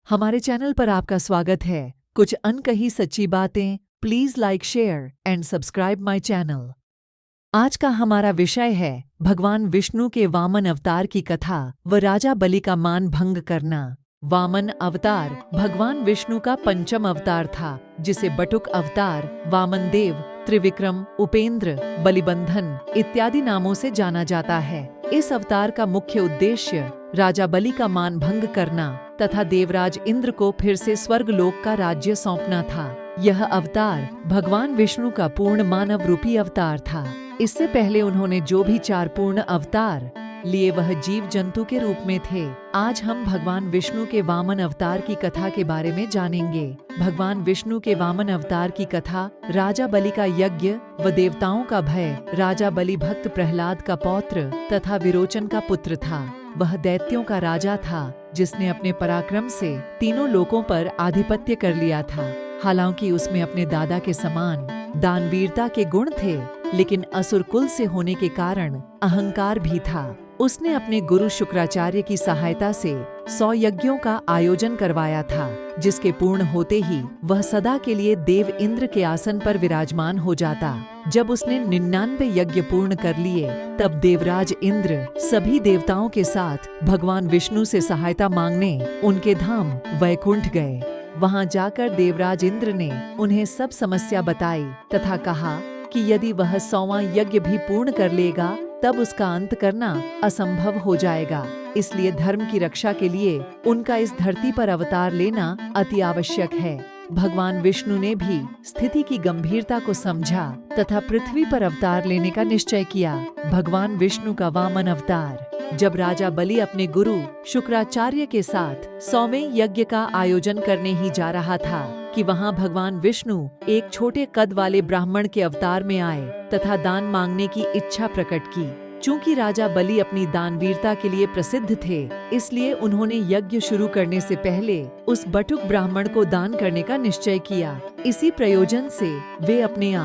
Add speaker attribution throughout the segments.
Speaker 1: हमारे चैनल पर आपका स्वागत है। कुछ अनकही सच्ची बातें। Please like, share and subscribe my channel. आज का हमारा विषय है भगवान विष्णु के वामन अवतार की कथा व राजा बलि का मान भंग करना। वामन अवतार भगवान विष्णु का पंचम अवतार था, जिसे बटुक अवतार, वामन देव, त्रिविक्रम, उपेंद्र, बलिबंधन इत्यादि नामों से जाना जाता है। इस अवतार का मुख्य उद्देश्य राजा बलि का मान भंग करना तथा देवराज इंद्र को फिर से स्वर्गलोक का राज्य सौंपना था। यह अवतार भगवान विष्णु का पूर्ण मानव रूपी अवतार था। इससे पहले उन्होंने जो भी 4 पूर्ण अवतार लिए वह जीव जंतु के रूप में थे। आज हम भगवान विष्णु के वामन अवतार की कथा के बारे में जानेंगे। भगवान विष्णु के वामन अवतार की कथा। राजा बलि का यज्ञ व देवताओं का भय। राजा बलि भक्त प्रहलाद का पौत्र तथा विरोचन का पुत्र था। वह दैत्यों का राजा था, जिसने अपने पराक्रम से तीनों लोकों पर आधिपत्य कर लिया था। हालांकि उसमें अपने दादा के समान दानवीरता के गुण थे, लेकिन असुर कुल से होने के कारण अहंकार भी था। उसने अपने गुरु शुक्राचार्य की सहायता से 100 यज्ञों का आयोजन करवाया था, जिसके पूर्ण होते ही वह सदा के लिए देव इंद्र के आसन पर विराजमान हो जाता। जब उसने 99 यज्ञ पूर्ण कर लिए, तब देवराज इंद्र सभी देवताओं के साथ भगवान विष्णु से सहायता मांगने उनके धाम वैकुंठ गए। वहां जाकर देवराज इंद्र ने उन्हें सब समस्या बताई तथा कहा कि यदि वह 100वां यज्ञ भी पूर्ण कर लेगा, तब उसका अंत करना असंभव हो जाएगा। इसलिए धर्म की रक्षा के लिए उनका इस धरती पर अवतार लेना अति आवश्यक है। भगवान विष्णु ने भी स्थिति की गंभीरता को समझा तथा पृथ्वी पर अवतार लेने का निश्चय किया। भगवान विष्णु का वामन अवतार। जब राजा बलि अपने गुरु शुक्राचार्य के साथ 100वें यज्ञ का आयोजन करने ही जा रहा था कि वहां भगवान विष्णु एक छोटे कद वाले ब्राह्मण के अवतार में आए तथा दान मांगने की इच्छा प्रकट की। चूंकि राजा बलि अपनी दानवीरता के लिए प्रसिद्ध थे, इसलिए उन्होंने यज्ञ शुरू करने से पहले उस बटुक ब्राह्मण को दान करने का निश्चय किया। इसी प्रयोजन से वे अपने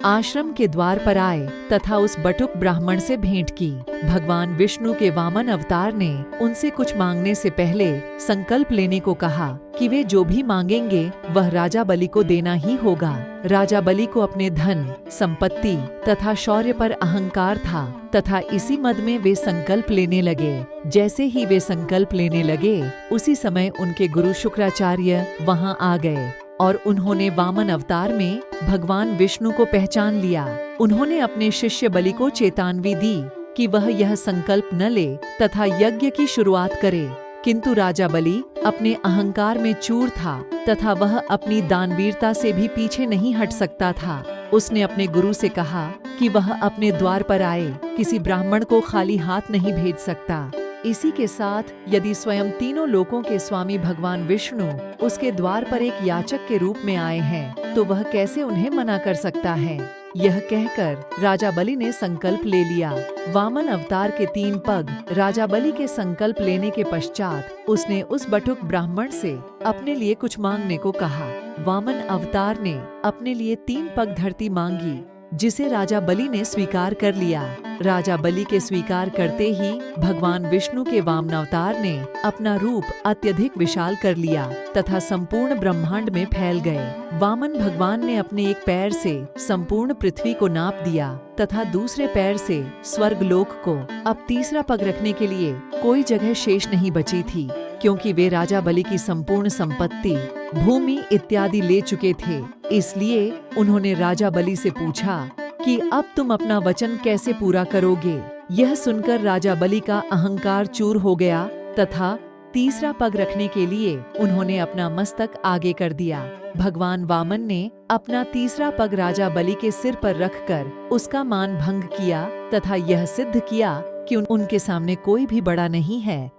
Speaker 1: आश्रम के द्वार पर आए तथा उस बटुक ब्राह्मण से भेंट की। भगवान विष्णु के वामन अवतार ने उनसे कुछ मांगने से पहले संकल्प लेने को कहा कि वे जो भी मांगेंगे वह राजा बलि को देना ही होगा। राजा बलि को अपने धन, संपत्ति तथा शौर्य पर अहंकार था तथा इसी मद में वे संकल्प लेने लगे। जैसे ही वे संकल्प लेने लगे, उसी समय उनके गुरु शुक्राचार्य वहां आ गए और उन्होंने वामन अवतार में भगवान विष्णु को पहचान लिया। उन्होंने अपने शिष्य बलि को चेतावनी दी कि वह यह संकल्प न ले तथा यज्ञ की शुरुआत करे, किंतु राजा बलि अपने अहंकार में चूर था तथा वह अपनी दानवीरता से भी पीछे नहीं हट सकता था। उसने अपने गुरु से कहा कि वह अपने द्वार पर आए, किसी ब्राह्मण को खाली हाथ नहीं भेज सकता। इसी के साथ यदि स्वयं तीनों लोकों के स्वामी भगवान विष्णु उसके द्वार पर एक याचक के रूप में आए हैं, तो वह कैसे उन्हें मना कर सकता है। यह कहकर राजा बलि ने संकल्प ले लिया। वामन अवतार के 3 पग। राजा बलि के संकल्प लेने के पश्चात उसने उस बटुक ब्राह्मण से अपने लिए कुछ मांगने को कहा। वामन अवतार ने अपने लिए 3 पग धरती मांगी, जिसे राजा बलि ने स्वीकार कर लिया। राजा बलि के स्वीकार करते ही भगवान विष्णु के वामनावतार ने अपना रूप अत्यधिक विशाल कर लिया तथा संपूर्ण ब्रह्मांड में फैल गए। वामन भगवान ने अपने एक पैर से संपूर्ण पृथ्वी को नाप दिया तथा दूसरे पैर से स्वर्गलोक को। अब तीसरा पग रखने के लिए कोई जगह शेष नहीं बची थी, क्योंकि वे राजा बलि की संपूर्ण संपत्ति, भूमि इत्यादि ले चुके थे। इसलिए उन्होंने राजा बलि से पूछा कि अब तुम अपना वचन कैसे पूरा करोगे। यह सुनकर राजा बलि का अहंकार चूर हो गया तथा तीसरा पग रखने के लिए उन्होंने अपना मस्तक आगे कर दिया। भगवान वामन ने अपना तीसरा पग राजा बलि के सिर पर रखकर उसका मान भंग किया तथा यह सिद्ध किया कि उनके सामने कोई भी बड़ा नहीं है।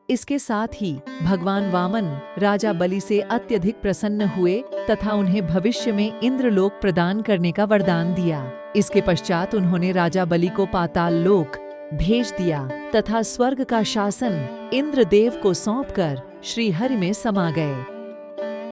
Speaker 1: इसके साथ ही भगवान वामन राजा बलि से अत्यधिक प्रसन्न हुए तथा उन्हें भविष्य में इंद्रलोक प्रदान करने का वरदान दिया। इसके पश्चात उन्होंने राजा बलि को पाताल लोक भेज दिया तथा स्वर्ग का शासन इंद्रदेव को सौंपकर श्री हरि में समा गए।